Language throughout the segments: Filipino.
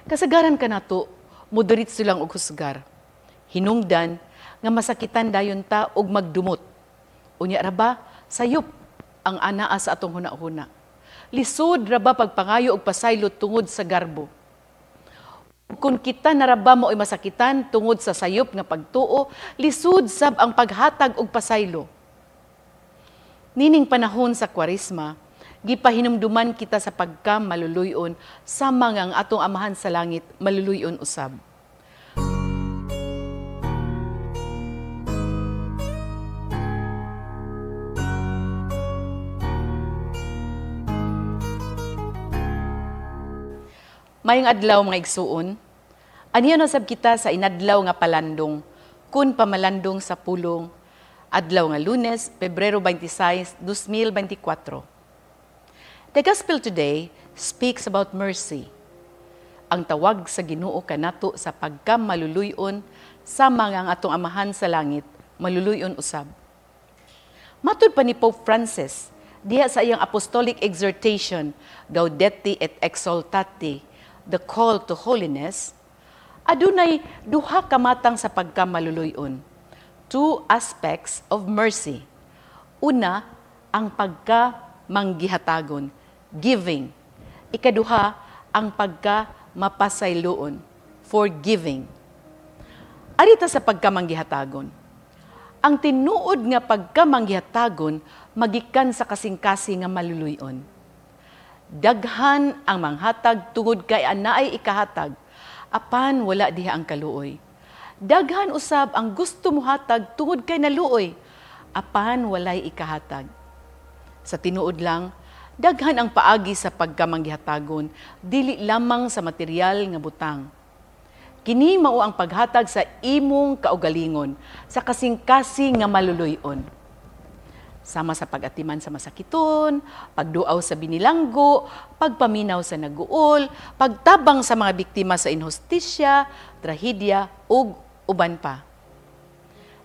Kasagaran ka nato, moderit silang og husgar. Hinungdan nga masakitan dayon ta og magdumot. Unya ra ba sayop ang anaa sa atong hunahuna. Lisod ra ba pagpangayo og pasaylot tungod sa garbo. Kung kita naraba mo ay masakitan tungod sa sayop nga pagtuo, lisod sab ang paghatag og pasaylo. Nining panahon sa Kwaresma, gipahinumduman kita sa pagkamaluluyon sama nga ang atong Amahan sa Langit maluluyon usab. Mayong adlaw mga igsuon, aniya na sab kita sa inadlaw nga palandong, kun pamalandong sa pulong, adlaw nga Lunes, Pebrero 26, 2024. The Gospel today speaks about mercy. Ang tawag sa Ginoo kanato sa pagkamaluluyon sama nga ang atong Amahan sa Langit maluluyon usab. Matud pa ni Pope Francis diha sa iyang apostolic exhortation Gaudete et Exsultate, the call to holiness, adunay duha ka matang sa pagkamaluluyon. Two aspects of mercy. Una, ang pagka-manggihatagon, giving. Ikaduha, ang pagka-mapasayloon, forgiving. Arita sa pagka-manggihatagon. Ang tinuod nga pagka-manggihatagon magikan sa kasing-kasing nga maluluyon. Daghan ang manghatag tungod kay anaay ikahatag, apan wala diha ang kaluoy. Daghan usab ang gusto mohatag tungod kay naluoy, apan walay ikahatag. Sa tinuod lang, daghan ang paagi sa pagkamanggihatagon, dili lamang sa material nga butang. Kini mao ang paghatag sa imong kaugalingon, sa kasing-kasing nga maluluyon. Sama sa pag-atiman sa masakiton, pagduaw sa binilanggo, pagpaminaw sa naguol, pagtabang sa mga biktima sa inhustisya, trahedya, ug uban pa.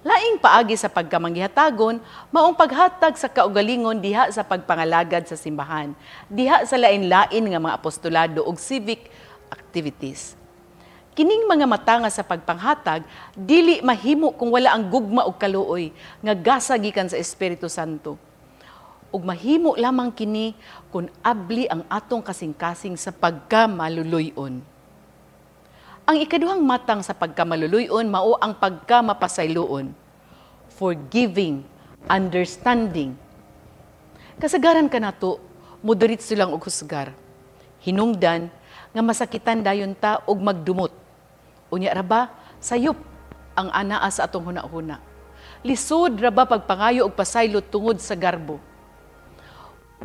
Laing paagi sa pagkamanggihatagon, maong paghatag sa kaugalingon diha sa pagpangalagad sa simbahan, diha sa lain-lain nga mga apostolado ug civic activities. Kining mga mata nga sa pagpanghatag, dili mahimo kung wala ang gugma og kaluoy nga gasa gikan sa Espiritu Santo. Ug mahimo lamang kini kung abli ang atong kasing-kasing sa pagkamaluluyon. Ang ikaduhang matang sa pagkamaluluyon mao ang pagkamapasayloon, forgiving, understanding. Kasagaran ka nato, moderit silang og husgar. Hinungdan nga masakitan dayon ta og magdumot. Unya ra ba sayop ang anaa sa atong hunahuna. Lisod ra ba pagpangayo og pasaylot tungod sa garbo.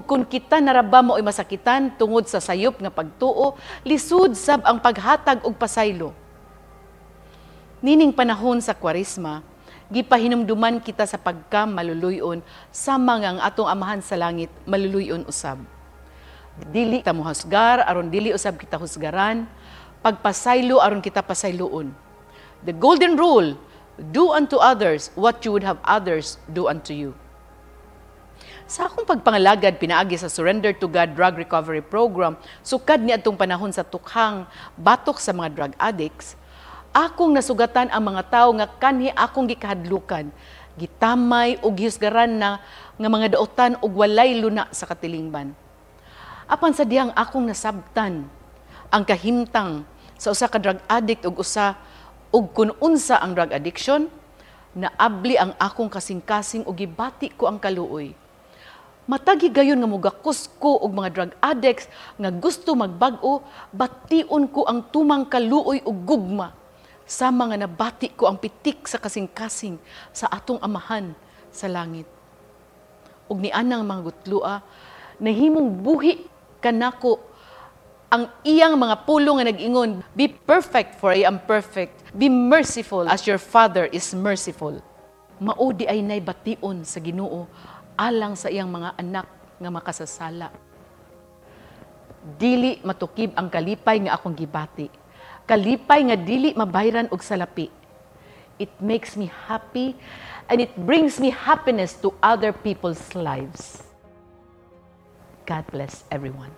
Kung kita naraba mo ay masakitan tungod sa sayop nga pagtuo, lisod sab ang paghatag og pasaylo. Nining panahon sa Kwaresma, gipahinumduman kita sa pagkamaluluyon sama nga ang atong Amahan sa Langit maluluyon usab. Dili ta mohusgar aron dili usab kita husgaran, pagpasaylo aron kita pasayloon. The golden rule, do unto others what you would have others do unto you. Sa akong pagpangalagad pinaagi sa Surrender to God Drug Recovery Program, sukad ni atong panahon sa tukhang batok sa mga drug addicts, akong nasugatan ang mga tao nga kanhi akong gikahadlukan, gitamay ug gihusgaran na nga mga daotan ug walay luna sa katilingban. Apan sa diyang akong nasabtan ang kahimtang sa usa ka drug addict ug kun unsa ang drug addiction, naabli ang akong kasing-kasing ug gibati ko ang kaluoy. Matagi gayon nga mugakos ko og mga drug addicts nga gusto magbag-o, bation ko ang tumang kaluoy ug gugma. Sama nga nabati ko ang pitik sa kasing-kasing sa atong Amahan sa Langit. Ug nianang mga gutlua, nahimong buhi kanako ang iyang mga pulong nga nag-ingon, be perfect for I am perfect. Be merciful as your Father is merciful. Mao di ay nay bation sa Ginoo alang sa iyang mga anak nga makasasala. Dili matukib ang kalipay nga akong gibati. Kalipay nga dili mabayran og salapi. It makes me happy and it brings me happiness to other people's lives. God bless everyone.